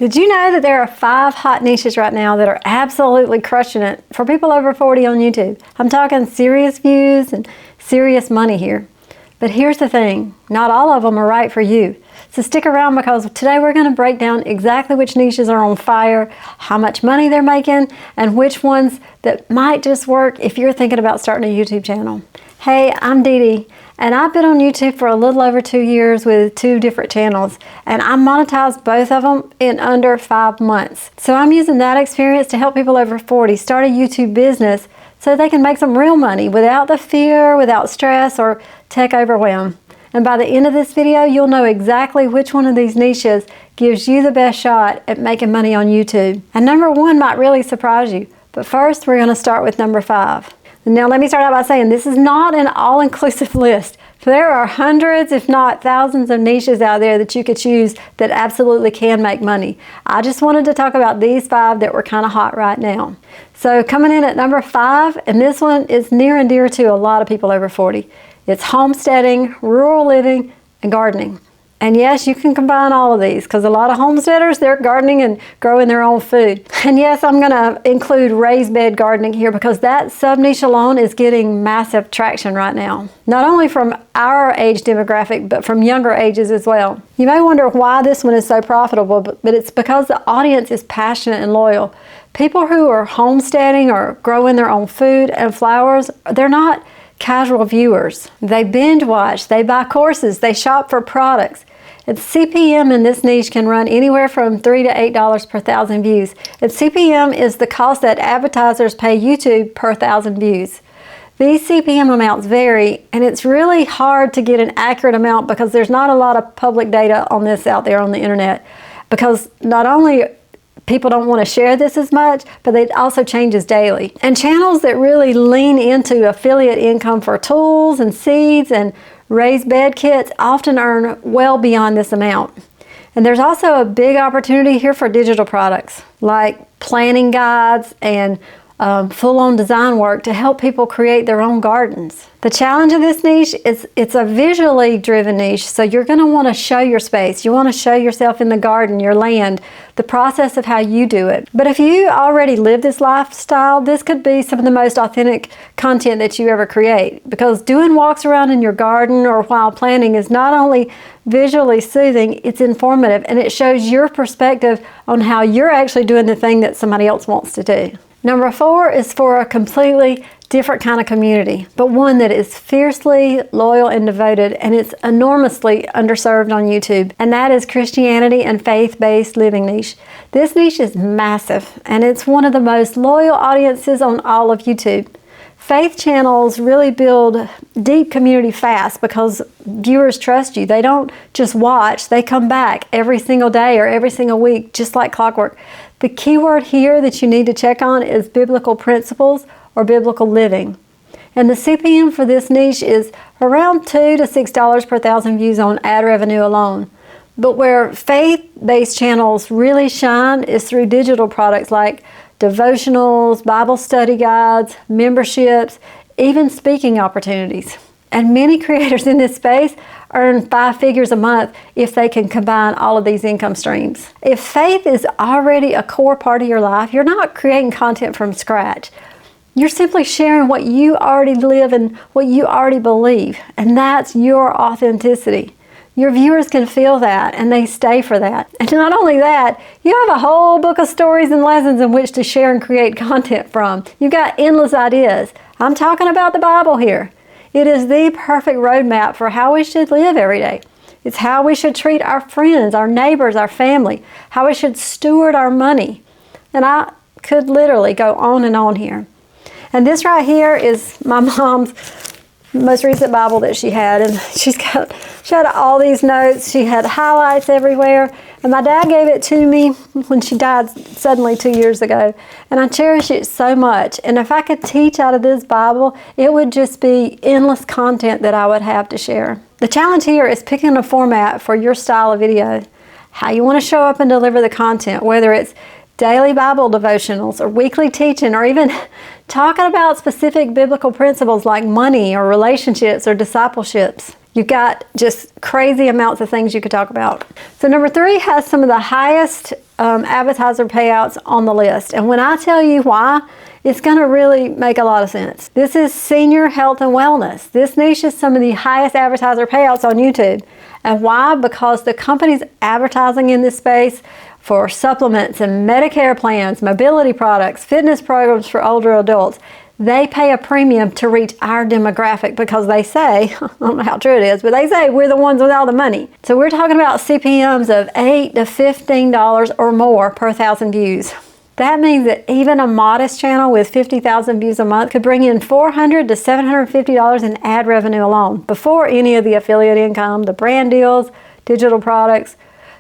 Did you know that there are 5 hot niches right now that are absolutely crushing it for people over 40 on YouTube? I'm talking serious views and serious money here. But here's the thing, not all of them are right for you. So stick around, because today we're going to break down exactly which niches are on fire, how much money they're making, and which ones that might just work if you're thinking about starting a YouTube channel. Hey, I'm Dee, and I've been on YouTube for a little over 2 years with 2 different channels, and I monetized both of them in under 5 months. So I'm using that experience to help people over 40 start a YouTube business so they can make some real money without the fear, without stress, or tech overwhelm. And by the end of this video, you'll know exactly which one of these niches gives you the best shot at making money on YouTube. And number 1 might really surprise you, but first we're going to start with number 5. Now let me start out by saying this is not an all-inclusive list. There are hundreds, if not thousands, of niches out there that you could choose that absolutely can make money. I just wanted to talk about these 5 that were kind of hot right now. So coming in at number 5, and this one is near and dear to a lot of people over 40. It's homesteading, rural living, and gardening. And yes, you can combine all of these, because a lot of homesteaders, they're gardening and growing their own food. And yes, I'm going to include raised bed gardening here, because that sub-niche alone is getting massive traction right now. Not only from our age demographic, but from younger ages as well. You may wonder why this one is so profitable, but it's because the audience is passionate and loyal. People who are homesteading or growing their own food and flowers, they're not casual viewers. They binge watch, they buy courses, they shop for products. And CPM in this niche can run anywhere from $3 to $8 per 1,000 views. And CPM is the cost that advertisers pay YouTube per 1,000 views. These CPM amounts vary, and it's really hard to get an accurate amount because there's not a lot of public data on this out there on the internet. Because not only people don't want to share this as much, but it also changes daily. And channels that really lean into affiliate income for tools and seeds and raised bed kits often earn well beyond this amount. And there's also a big opportunity here for digital products like planning guides and full-on design work to help people create their own gardens. The challenge of this niche is it's a visually driven niche, so you're going to want to show your space. You want to show yourself in the garden, your land, the process of how you do it. But if you already live this lifestyle, this could be some of the most authentic content that you ever create, because doing walks around in your garden or while planting is not only visually soothing, it's informative, and it shows your perspective on how you're actually doing the thing that somebody else wants to do. Number 4 is for a completely different kind of community, but one that is fiercely loyal and devoted, and it's enormously underserved on YouTube, and that is Christianity and faith-based living niche. This niche is massive, and it's one of the most loyal audiences on all of YouTube. Faith channels really build deep community fast because viewers trust you. They don't just watch, they come back every single day or every single week, just like clockwork. The key word here that you need to check on is biblical principles or biblical living. And the CPM for this niche is around $2 to $6 per 1,000 views on ad revenue alone. But where faith-based channels really shine is through digital products like devotionals, Bible study guides, memberships, even speaking opportunities. And many creators in this space earn 5 figures a month if they can combine all of these income streams. If faith is already a core part of your life, you're not creating content from scratch. You're simply sharing what you already live and what you already believe, and that's your authenticity. Your viewers can feel that, and they stay for that. And not only that, you have a whole book of stories and lessons in which to share and create content from. You've got endless ideas. I'm talking about the Bible here. It is the perfect roadmap for how we should live every day. It's how we should treat our friends, our neighbors, our family, how we should steward our money. And I could literally go on and on here. And this right here is my mom's most recent Bible that she had, and she had all these notes. She had highlights everywhere, and my dad gave it to me when she died suddenly 2 years ago, and I cherish it so much. And if I could teach out of this Bible, it would just be endless content that I would have to share. The challenge here is picking a format for your style of video, how you want to show up and deliver the content, whether it's daily Bible devotionals or weekly teaching, or even talking about specific biblical principles like money or relationships or discipleships. You've got just crazy amounts of things you could talk about. So number 3 has some of the highest advertiser payouts on the list. And when I tell you why, it's going to really make a lot of sense. This is senior health and wellness. This niche is some of the highest advertiser payouts on YouTube. And why? Because the companies advertising in this space for supplements and Medicare plans, mobility products, fitness programs for older adults, they pay a premium to reach our demographic because they say, I don't know how true it is, but they say we're the ones with all the money. So we're talking about CPMs of $8 to $15 or more per 1,000 views. That means that even a modest channel with 50,000 views a month could bring in $400 to $750 in ad revenue alone, before any of the affiliate income, the brand deals, digital products.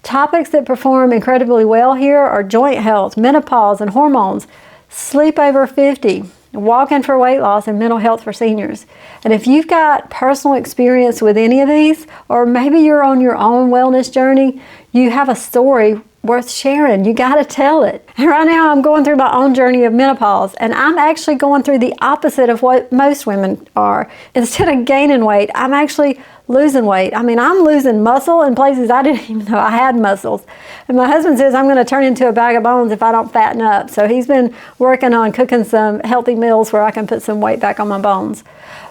Topics that perform incredibly well here are joint health, menopause and hormones, sleep over 50, walking for weight loss, and mental health for seniors. And if you've got personal experience with any of these, or maybe you're on your own wellness journey, you have a story worth sharing. You got to tell it. And right now I'm going through my own journey of menopause, and I'm actually going through the opposite of what most women are. Instead of gaining weight, I'm actually losing weight. I mean, I'm losing muscle in places I didn't even know I had muscles. And my husband says I'm going to turn into a bag of bones if I don't fatten up. So he's been working on cooking some healthy meals where I can put some weight back on my bones.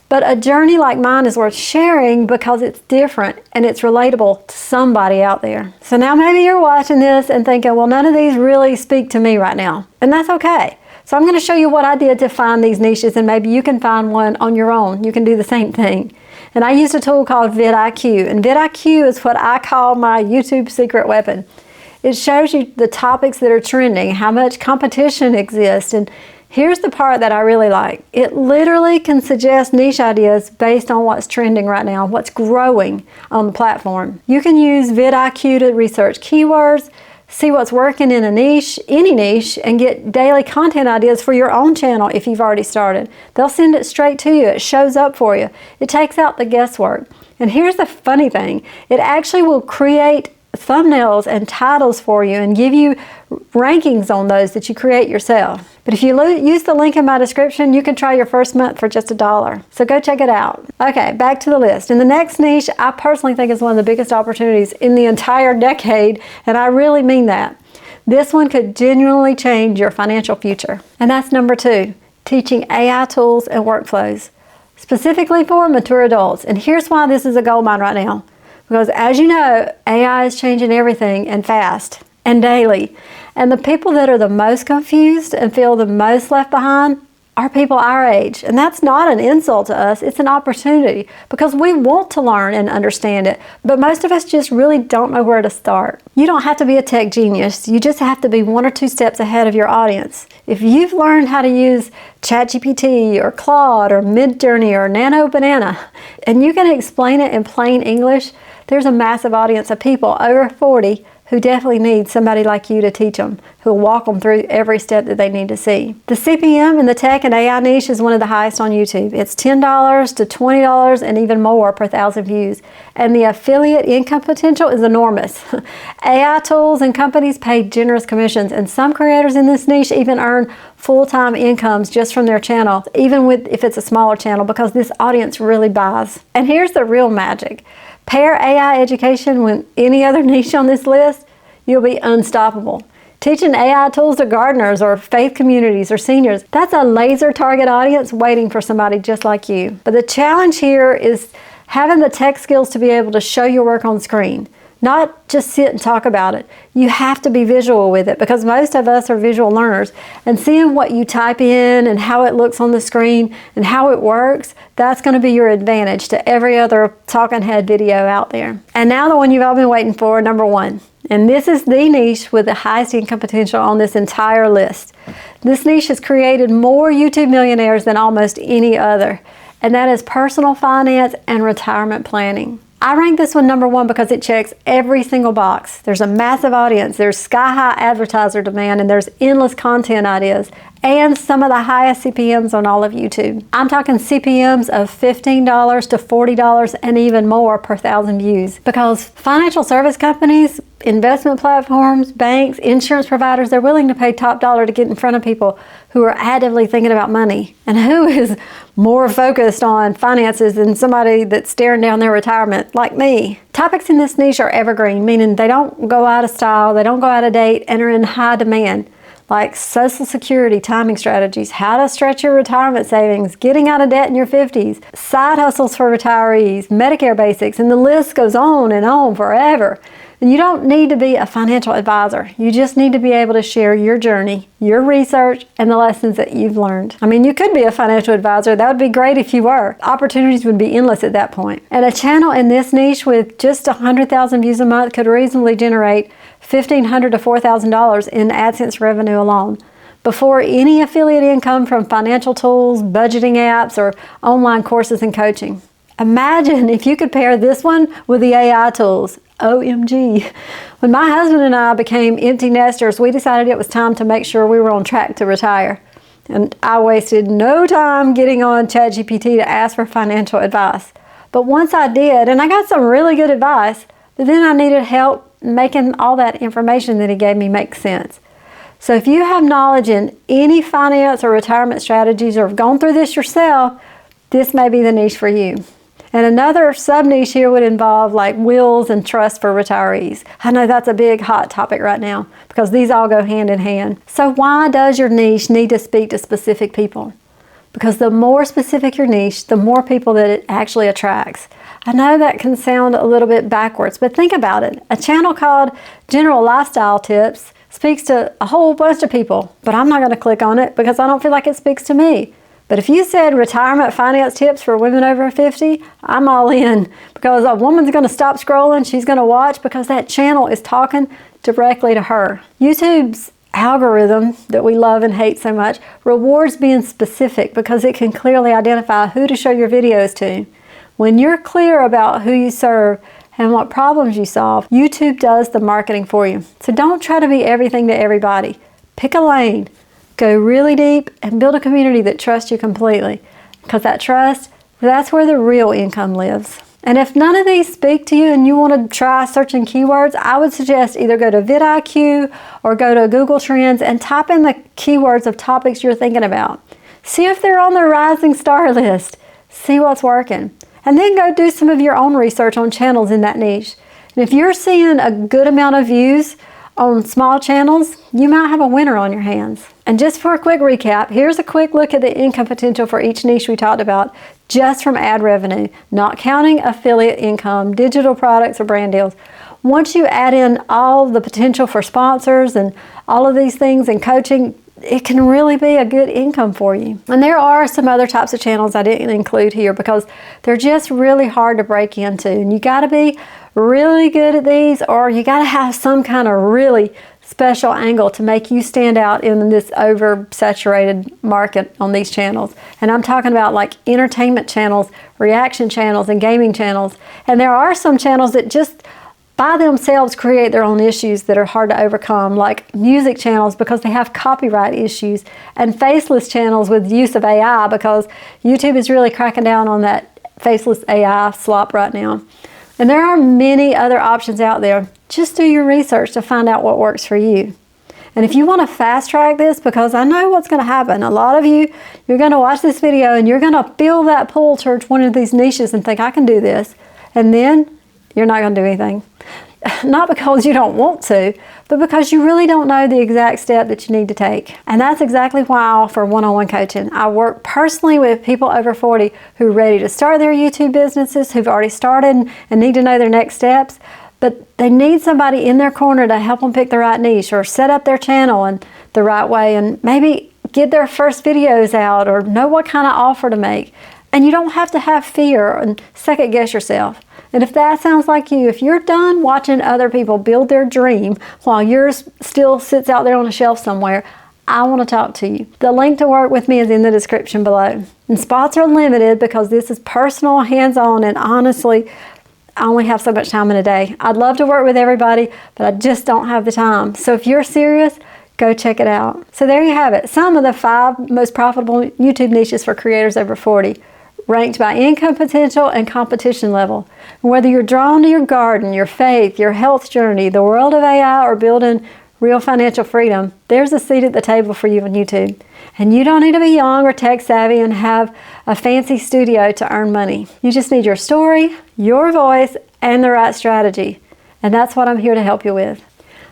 But a journey like mine is worth sharing because it's different and it's relatable to somebody out there. So now maybe you're watching this and thinking, well, none of these really speak to me right now. And that's okay. So I'm going to show you what I did to find these niches, and maybe you can find one on your own. You can do the same thing. And I used a tool called vidIQ. And vidIQ is what I call my YouTube secret weapon. It shows you the topics that are trending, how much competition exists, and here's the part that I really like. It literally can suggest niche ideas based on what's trending right now, what's growing on the platform. You can use vidIQ to research keywords, see what's working in a niche, any niche, and get daily content ideas for your own channel if you've already started. They'll send it straight to you. It shows up for you. It takes out the guesswork. And here's the funny thing. It actually will create thumbnails and titles for you and give you rankings on those that you create yourself. But if you use the link in my description, you can try your first month for just $1. So go check it out. Okay, back to the list. And the next niche, I personally think is one of the biggest opportunities in the entire decade, and I really mean that. This one could genuinely change your financial future. And that's number 2, teaching AI tools and workflows, specifically for mature adults. And here's why this is a goldmine right now. Because as you know, AI is changing everything, and fast and daily. And the people that are the most confused and feel the most left behind are people our age. And that's not an insult to us, it's an opportunity, because we want to learn and understand it. But most of us just really don't know where to start. You don't have to be a tech genius, you just have to be 1 or 2 steps ahead of your audience. If you've learned how to use ChatGPT or Claude or Midjourney or Nano Banana, and you can explain it in plain English, there's a massive audience of people over 40 who definitely need somebody like you to teach them, who will walk them through every step that they need to see. The CPM in the tech and AI niche is one of the highest on YouTube. It's $10 to $20 and even more per 1,000 views. And the affiliate income potential is enormous. AI tools and companies pay generous commissions, and some creators in this niche even earn full-time incomes just from their channel, even if it's a smaller channel, because this audience really buys. And here's the real magic. Pair AI education with any other niche on this list, you'll be unstoppable. Teaching AI tools to gardeners or faith communities or seniors, that's a laser target audience waiting for somebody just like you. But the challenge here is having the tech skills to be able to show your work on screen, not just sit and talk about it. You have to be visual with it, because most of us are visual learners, and seeing what you type in and how it looks on the screen and how it works, that's going to be your advantage to every other talking head video out there. And now the one you've all been waiting for, number 1. And this is the niche with the highest income potential on this entire list. This niche has created more YouTube millionaires than almost any other, and that is personal finance and retirement planning. I rank this one number 1 because it checks every single box. There's a massive audience, there's sky-high advertiser demand, and there's endless content ideas and some of the highest CPMs on all of YouTube. I'm talking CPMs of $15 to $40 and even more per 1,000 views, because financial service companies, investment platforms, banks, insurance providers, they're willing to pay top dollar to get in front of people who are actively thinking about money. And who is more focused on finances than somebody that's staring down their retirement like me? Topics in this niche are evergreen, meaning they don't go out of style, they don't go out of date, and are in high demand. Like Social Security timing strategies, how to stretch your retirement savings, getting out of debt in your 50s, side hustles for retirees, Medicare basics, and the list goes on forever. And you don't need to be a financial advisor. You just need to be able to share your journey, your research, and the lessons that you've learned. I mean, you could be a financial advisor. That would be great if you were. Opportunities would be endless at that point. And a channel in this niche with just 100,000 views a month could reasonably generate $1,500 to $4,000 in AdSense revenue alone, before any affiliate income from financial tools, budgeting apps, or online courses and coaching. Imagine if you could pair this one with the AI tools. OMG. When my husband and I became empty nesters, we decided it was time to make sure we were on track to retire. And I wasted no time getting on ChatGPT to ask for financial advice. But once I did, and I got some really good advice, but then I needed help making all that information that he gave me make sense. So if you have knowledge in any finance or retirement strategies, or have gone through this yourself, this may be the niche for you. And another sub-niche here would involve like wills and trusts for retirees. I know that's a big hot topic right now because these all go hand in hand. So why does your niche need to speak to specific people? Because the more specific your niche, the more people that it actually attracts. I know that can sound a little bit backwards, but think about it. A channel called General Lifestyle Tips speaks to a whole bunch of people, but I'm not going to click on it because I don't feel like it speaks to me. But if you said retirement finance tips for women over 50, I'm all in, because a woman's going to stop scrolling, she's going to watch, because that channel is talking directly to her. YouTube's algorithm that we love and hate so much rewards being specific because it can clearly identify who to show your videos to. When you're clear about who you serve and what problems you solve, YouTube does the marketing for you. So don't try to be everything to everybody. Pick a lane. Go really deep and build a community that trusts you completely, because that trust, that's where the real income lives. And if none of these speak to you and you want to try searching keywords, I would suggest either go to vidIQ or go to Google Trends and type in the keywords of topics you're thinking about. See if they're on the rising star list. See what's working. And then go do some of your own research on channels in that niche. And if you're seeing a good amount of views on small channels, you might have a winner on your hands. And just for a quick recap, here's a quick look at the income potential for each niche we talked about, just from ad revenue, not counting affiliate income, digital products, or brand deals. Once you add in all the potential for sponsors and all of these things and coaching, it can really be a good income for you. And there are some other types of channels I didn't include here because they're just really hard to break into. And you got to be really good at these, or you got to have some kind of really special angle to make you stand out in this oversaturated market on these channels. And I'm talking about like entertainment channels, reaction channels, and gaming channels. And there are some channels that just by themselves create their own issues that are hard to overcome, like music channels because they have copyright issues, and faceless channels with use of AI because YouTube is really cracking down on that faceless AI slop right now. And there are many other options out there. Just do your research to find out what works for you. And if you want to fast track this, because I know what's going to happen, a lot of you, you're going to watch this video and you're going to feel that pull towards one of these niches and think, I can do this. And then you're not going to do anything. Not because you don't want to, but because you really don't know the exact step that you need to take. And that's exactly why I offer one-on-one coaching. I work personally with people over 40 who are ready to start their YouTube businesses, who've already started and need to know their next steps, but they need somebody in their corner to help them pick the right niche or set up their channel in the right way and maybe get their first videos out or know what kind of offer to make. And you don't have to have fear and second guess yourself. And if that sounds like you, if you're done watching other people build their dream while yours still sits out there on a shelf somewhere, I want to talk to you. The link to work with me is in the description below. And spots are limited because this is personal, hands-on, and honestly, I only have so much time in a day. I'd love to work with everybody, but I just don't have the time. So if you're serious, go check it out. So there you have it. Some of the 5 most profitable YouTube niches for creators over 40, ranked by income potential and competition level. And whether you're drawn to your garden, your faith, your health journey, the world of AI, or building real financial freedom, there's a seat at the table for you on YouTube. And you don't need to be young or tech savvy and have a fancy studio to earn money. You just need your story, your voice, and the right strategy. And that's what I'm here to help you with.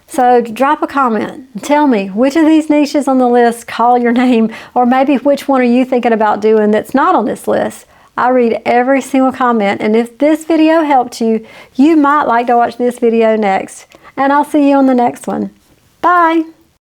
So drop a comment and tell me which of these niches on the list call your name, or maybe which one are you thinking about doing that's not on this list. I read every single comment, and if this video helped you, you might like to watch this video next. And I'll see you on the next one. Bye!